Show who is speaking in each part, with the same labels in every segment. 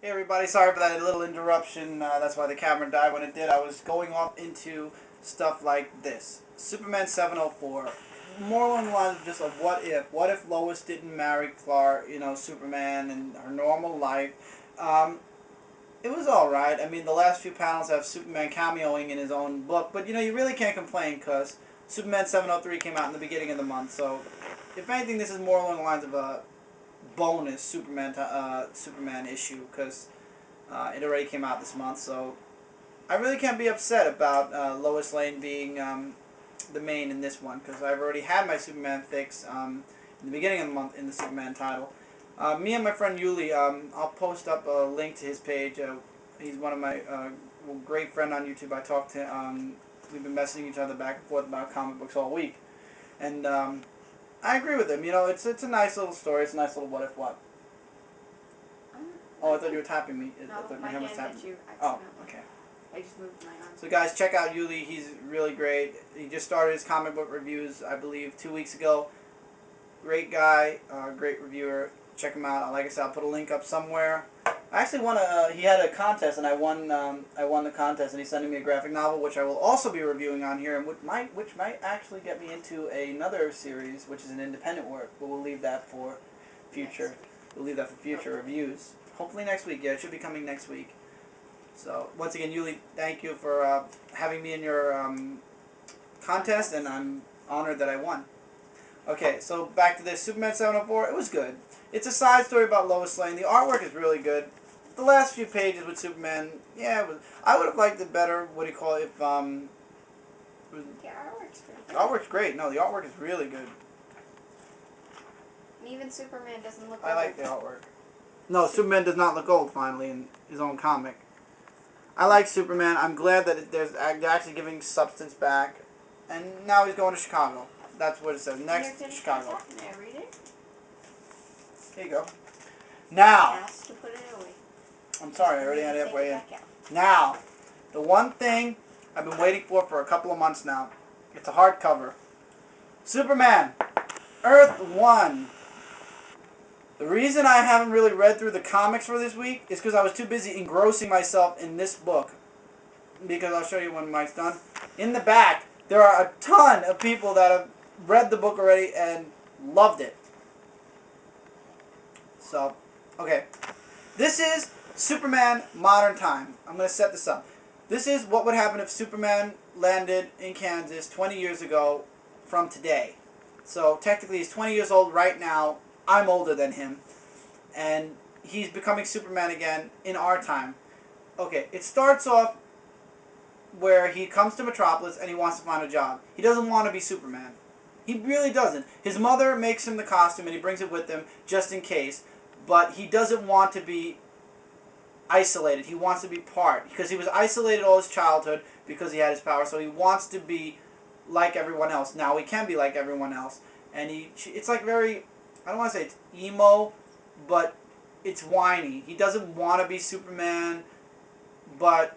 Speaker 1: Hey everybody, sorry for that little interruption. That's why the camera died when it did. I was going off into stuff like this. Superman 704. More along the lines of just a what if. What if Lois didn't marry Clark, Superman and her normal life? It was alright. I mean, the last few panels have Superman cameoing in his own book, but you really can't complain because Superman 703 came out in the beginning of the month, so if anything, this is more along the lines of a bonus Superman issue because it already came out this month, so I really can't be upset about Lois Lane being the main in this one because I've already had my Superman fix in the beginning of the month in the Superman title. Me and my friend Yuli, I'll post up a link to his page. He's one of my great friend on YouTube. I talked to. We've been messaging each other back and forth about comic books all week, and I agree with him. It's a nice little story. It's a nice little what if what. Oh, I thought you were tapping me.
Speaker 2: No,
Speaker 1: I thought
Speaker 2: my
Speaker 1: hand was
Speaker 2: hand
Speaker 1: tapping.
Speaker 2: hit you
Speaker 1: Oh,
Speaker 2: accidentally.
Speaker 1: okay.
Speaker 2: I just moved my arm.
Speaker 1: So guys, check out Yuli. He's really great. He just started his comic book reviews, I believe, 2 weeks ago. Great guy, great reviewer. Check him out. Like I said, I'll put a link up somewhere. I actually won he had a contest, and I won the contest, and he's sending me a graphic novel, which I will also be reviewing on here, and which might actually get me into another series, which is an independent work, but we'll leave that for future. We'll leave that for future reviews. Hopefully next week. Yeah, it should be coming next week. So once again, Yuli, thank you for having me in your contest, and I'm honored that I won. Okay, so back to this. Superman 704, it was good. It's a side story about Lois Lane. The artwork is really good. The last few pages with Superman, yeah, it was, I would have liked it better, what do you call it, if,
Speaker 2: The artwork's pretty
Speaker 1: the
Speaker 2: good.
Speaker 1: artwork's great. No, the artwork is really good.
Speaker 2: And even Superman doesn't look
Speaker 1: I
Speaker 2: old.
Speaker 1: like the artwork. No, Superman does not look old, finally, in his own comic. I like Superman. I'm glad that they're actually giving substance back. And now he's going to Chicago. That's what it says. Next, Chicago.
Speaker 2: May I read it?
Speaker 1: Here you go. Now,
Speaker 2: Ask to put it away.
Speaker 1: I'm sorry, I already had it
Speaker 2: Take
Speaker 1: halfway in.
Speaker 2: back out.
Speaker 1: Now, the one thing I've been waiting for a couple of months now. It's a hardcover. Superman, Earth 1. The reason I haven't really read through the comics for this week is because I was too busy engrossing myself in this book. Because I'll show you when Mike's done. In the back, there are a ton of people that have read the book already and loved it. So, okay. This is Superman Modern Time. I'm going to set this up. This is what would happen if Superman landed in Kansas 20 years ago from today. So, technically, he's 20 years old right now. I'm older than him. And he's becoming Superman again in our time. Okay, it starts off where he comes to Metropolis and he wants to find a job. He doesn't want to be Superman. He really doesn't. His mother makes him the costume and he brings it with him just in case. But he doesn't want to be isolated. He wants to be part. Because he was isolated all his childhood because he had his power. So he wants to be like everyone else. Now he can be like everyone else. And it's like very, I don't want to say it's emo, but it's whiny. He doesn't want to be Superman, but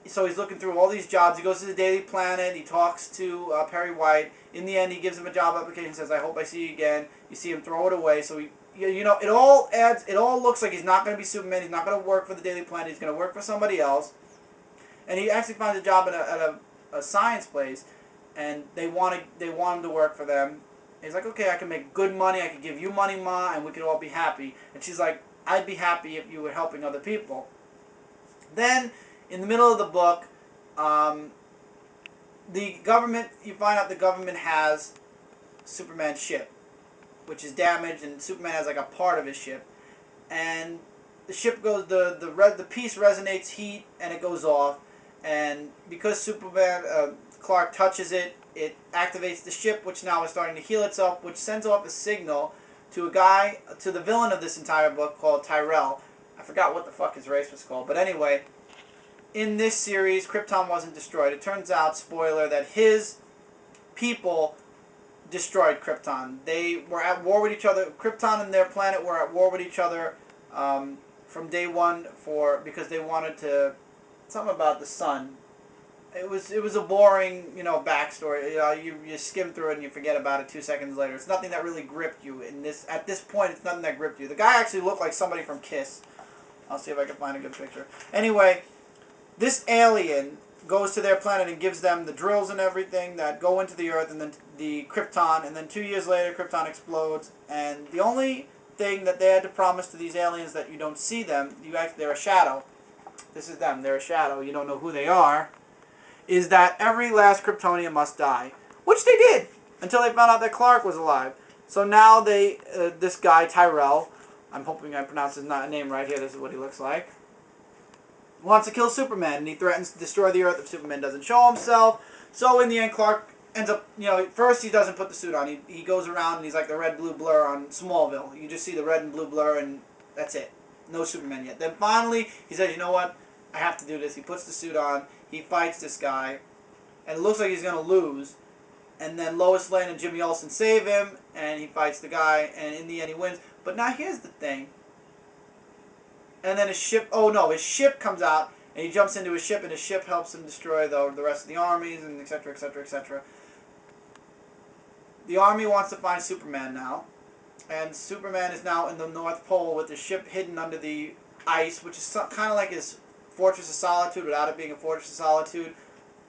Speaker 1: so he's looking through all these jobs. He goes to the Daily Planet. He talks to Perry White. In the end, he gives him a job application. Says, "I hope I see you again." You see him throw it away. So it all adds. It all looks like he's not going to be Superman. He's not going to work for the Daily Planet. He's going to work for somebody else. And he actually finds a job at a science place, and they want him to work for them. And he's like, "Okay, I can make good money. I can give you money, Ma, and we could all be happy." And she's like, "I'd be happy if you were helping other people." Then, in the middle of the book, the government, you find out the government has Superman's ship, which is damaged, and Superman has like a part of his ship. And the ship goes, the piece resonates heat, and it goes off. And because Clark touches it, it activates the ship, which now is starting to heal itself, which sends off a signal to the villain of this entire book called Tyrell. I forgot what the fuck his race was called, but anyway, in this series, Krypton wasn't destroyed. It turns out, spoiler, that his people destroyed Krypton. They were at war with each other. Krypton and their planet were at war with each other from day one because they wanted to, something about the sun. It was a boring, backstory. You skim through it and you forget about it 2 seconds later. It's nothing that really gripped you at this point. It's nothing that gripped you. The guy actually looked like somebody from Kiss. I'll see if I can find a good picture. Anyway, this alien goes to their planet and gives them the drills and everything that go into the Earth and then the Krypton, and then 2 years later Krypton explodes, and the only thing that they had to promise to these aliens that you don't see them, they're a shadow. This is them, they're a shadow, you don't know who they are, is that every last Kryptonian must die. Which they did, until they found out that Clark was alive. So now this guy, Tyrell, I'm hoping I pronounce his name right here, this is what he looks like, wants to kill Superman, and he threatens to destroy the Earth if Superman doesn't show himself. So in the end, Clark ends up, first he doesn't put the suit on. He goes around and he's like the red-blue blur on Smallville. You just see the red and blue blur and that's it. No Superman yet. Then finally, he says, you know what? I have to do this. He puts the suit on. He fights this guy. And it looks like he's going to lose. And then Lois Lane and Jimmy Olsen save him. And he fights the guy. And in the end, he wins. But now here's the thing. And then his ship comes out, and he jumps into his ship, and his ship helps him destroy the rest of the armies, and etc., etc., etc. The army wants to find Superman now, and Superman is now in the North Pole with his ship hidden under the ice, which is kind of like his Fortress of Solitude without it being a Fortress of Solitude.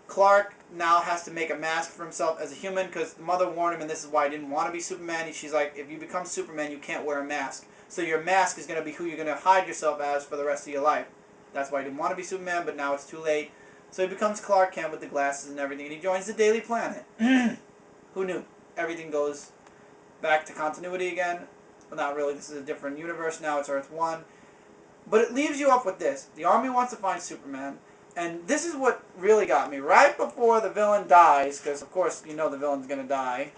Speaker 1: Clark now has to make a mask for himself as a human, because the mother warned him, and this is why he didn't want to be Superman. She's like, if you become Superman, you can't wear a mask. So your mask is going to be who you're going to hide yourself as for the rest of your life. That's why he didn't want to be Superman, but now it's too late. So he becomes Clark Kent with the glasses and everything, and he joins the Daily Planet. Who knew? Everything goes back to continuity again. Well, not really. This is a different universe now. It's Earth 1. But it leaves you up with this. The army wants to find Superman. And this is what really got me. Right before the villain dies, because of course you know the villain's going to die,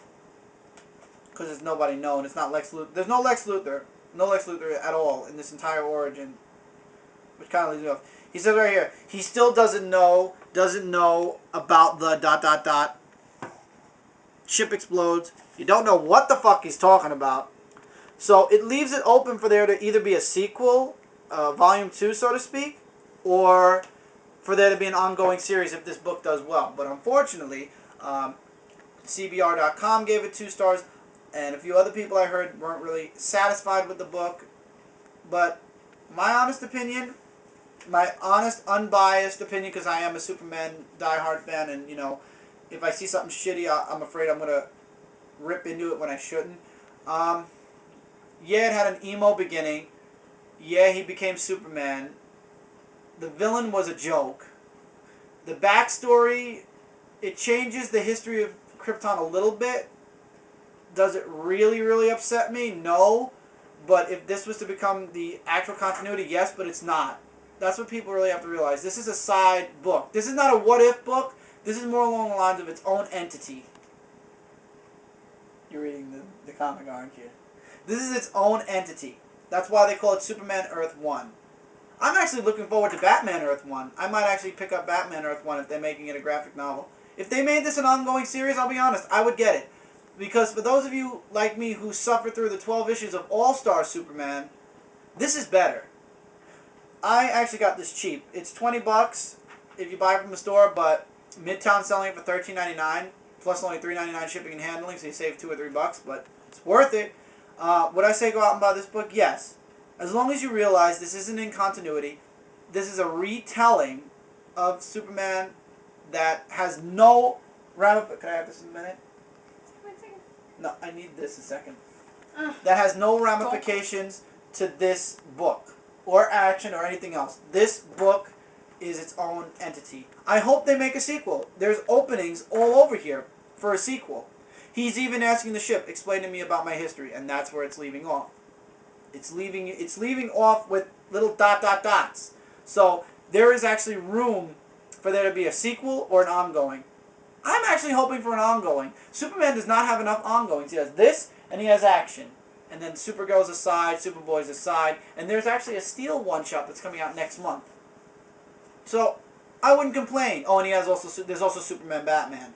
Speaker 1: because there's nobody known. It's not Lex Luthor. There's no Lex Luthor. No Lex Luthor at all in this entire origin. Which kind of leaves me off. He says right here, he still doesn't know about the ... Ship explodes. You don't know what the fuck he's talking about. So it leaves it open for there to either be a sequel, volume 2 so to speak, or for there to be an ongoing series if this book does well. But unfortunately, CBR.com gave it 2 stars, and a few other people I heard weren't really satisfied with the book. But my honest opinion, my honest, unbiased opinion, because I am a Superman diehard fan, and if I see something shitty, I'm afraid I'm going to rip into it when I shouldn't. Yeah, it had an emo beginning. Yeah, he became Superman. The villain was a joke. The backstory, it changes the history of Krypton a little bit. Does it really, really upset me? No. But if this was to become the actual continuity, yes, but it's not. That's what people really have to realize. This is a side book. This is not a what-if book. This is more along the lines of its own entity. You're reading the comic, aren't you? This is its own entity. That's why they call it Superman Earth 1. I'm actually looking forward to Batman Earth 1. I might actually pick up Batman Earth 1 if they're making it a graphic novel. If they made this an ongoing series, I'll be honest, I would get it. Because for those of you like me who suffer through the 12 issues of All-Star Superman, this is better. I actually got this cheap. It's $20 if you buy it from the store, but Midtown's selling it for $13.99, plus only $3.99 shipping and handling, so you save $2 or $3, but it's worth it. Would I say go out and buy this book? Yes. As long as you realize this isn't in continuity, this is a retelling of Superman that has no ramifications. Can I have this in a minute?
Speaker 2: Wait a second.
Speaker 1: No, I need this a second. That has no ramifications to this book, or action, or anything else. This book is its own entity. I hope they make a sequel. There's openings all over here for a sequel. He's even asking the ship, explain to me about my history, and that's where it's leaving off. It's leaving off with little ... dots. So there is actually room for there to be a sequel or an ongoing. I'm actually hoping for an ongoing. Superman does not have enough ongoings. He has this, and he has action. And then Supergirl's aside, Superboy's aside, and there's actually a Steel one-shot that's coming out next month. So I wouldn't complain. Oh, and there's also Superman Batman.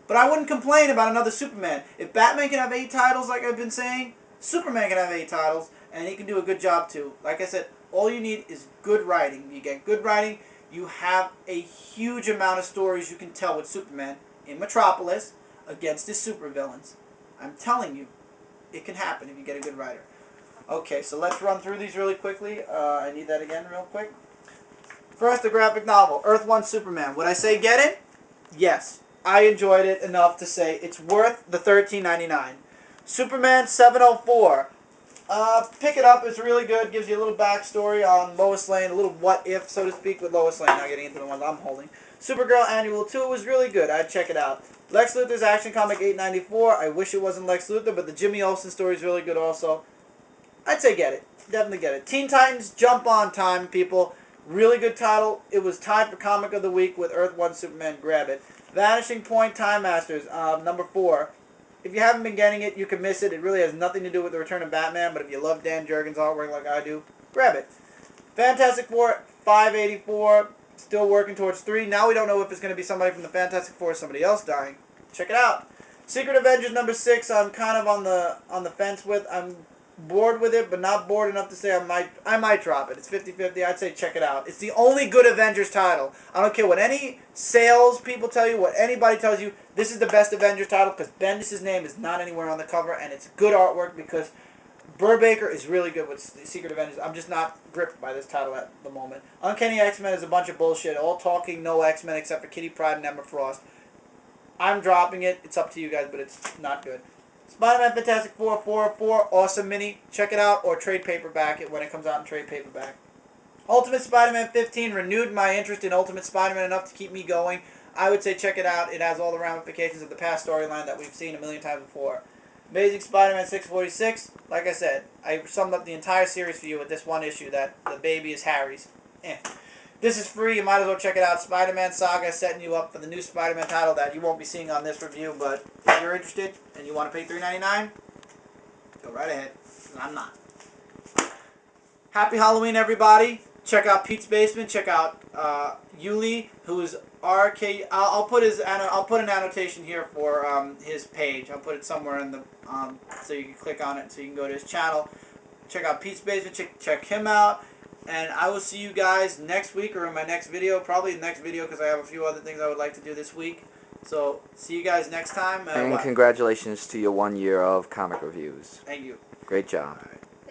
Speaker 1: But I wouldn't complain about another Superman. If Batman can have 8 titles, like I've been saying, Superman can have 8 titles, and he can do a good job too. Like I said, all you need is good writing. You get good writing, you have a huge amount of stories you can tell with Superman in Metropolis against his supervillains. I'm telling you, it can happen if you get a good writer. Okay, so let's run through these really quickly. I need that again real quick. First, the graphic novel, Earth 1 Superman. Would I say get it? Yes. I enjoyed it enough to say it's worth the $13.99. Superman 704. Pick it up. It's really good. Gives you a little backstory on Lois Lane, a little what if, so to speak, with Lois Lane. Now getting into the ones I'm holding. Supergirl Annual 2 was really good. I'd check it out. Lex Luthor's Action Comic 894. I wish it wasn't Lex Luthor, but the Jimmy Olsen story is really good also. I'd say get it. Definitely get it. Teen Titans Jump On Time, people. Really good title. It was tied for Comic of the Week with Earth 1 Superman. Grab it. Vanishing Point Time Masters, number 4. If you haven't been getting it, you can miss it. It really has nothing to do with the Return of Batman, but if you love Dan Jurgens' artwork like I do, grab it. Fantastic Four 584, still working towards 3. Now we don't know if it's going to be somebody from the Fantastic Four or somebody else dying. Check it out. Secret Avengers number 6, I'm kind of on the fence with. I'm bored with it, but not bored enough to say I might drop it. It's 50-50. I'd say check it out. It's the only good Avengers title. I don't care what any sales people tell you, what anybody tells you. This is the best Avengers title because Bendis' name is not anywhere on the cover, and it's good artwork because Brubaker is really good with Secret Avengers. I'm just not gripped by this title at the moment. Uncanny X-Men is a bunch of bullshit. All talking, no X-Men except for Kitty Pryde and Emma Frost. I'm dropping it. It's up to you guys, but it's not good. Spider-Man Fantastic Four 404, awesome mini. Check it out, or trade paperback it when it comes out in trade paperback. Ultimate Spider-Man 15 renewed my interest in Ultimate Spider-Man enough to keep me going. I would say check it out. It has all the ramifications of the past storyline that we've seen a million times before. Amazing Spider-Man 646, like I said, I summed up the entire series for you with this one issue that the baby is Harry's. This is free. You might as well check it out. Spider-Man Saga is setting you up for the new Spider-Man title that you won't be seeing on this review, but if you're interested and you want to pay $3.99, go right ahead. I'm not. Happy Halloween, everybody. Check out Pete's Basement. Check out Yuli, who's RK. I'll put an annotation here for his page. I'll put it somewhere in the so you can click on it so you can go to his channel. Check out Pete's Basement. Check him out. And I will see you guys next week or in my next video. Probably the next video because I have a few other things I would like to do this week. So, see you guys next time.
Speaker 3: And congratulations to your 1 year of comic reviews.
Speaker 1: Thank you.
Speaker 3: Great job.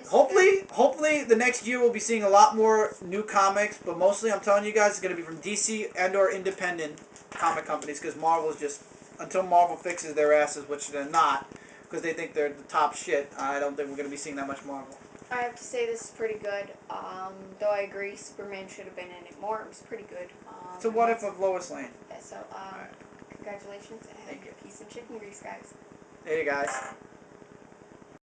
Speaker 1: Hopefully the next year we'll be seeing a lot more new comics, but mostly I'm telling you guys it's going to be from DC and or independent comic companies because Marvel's just, until Marvel fixes their asses, which they're not, because they think they're the top shit, I don't think we're going to be seeing that much Marvel.
Speaker 2: I have to say this is pretty good. Though I agree Superman should have been in it more. It was pretty good.
Speaker 1: So what if of Lois Lane?
Speaker 2: So, congratulations and
Speaker 1: Thank you.
Speaker 2: peace and chicken grease, guys.
Speaker 1: Hey guys.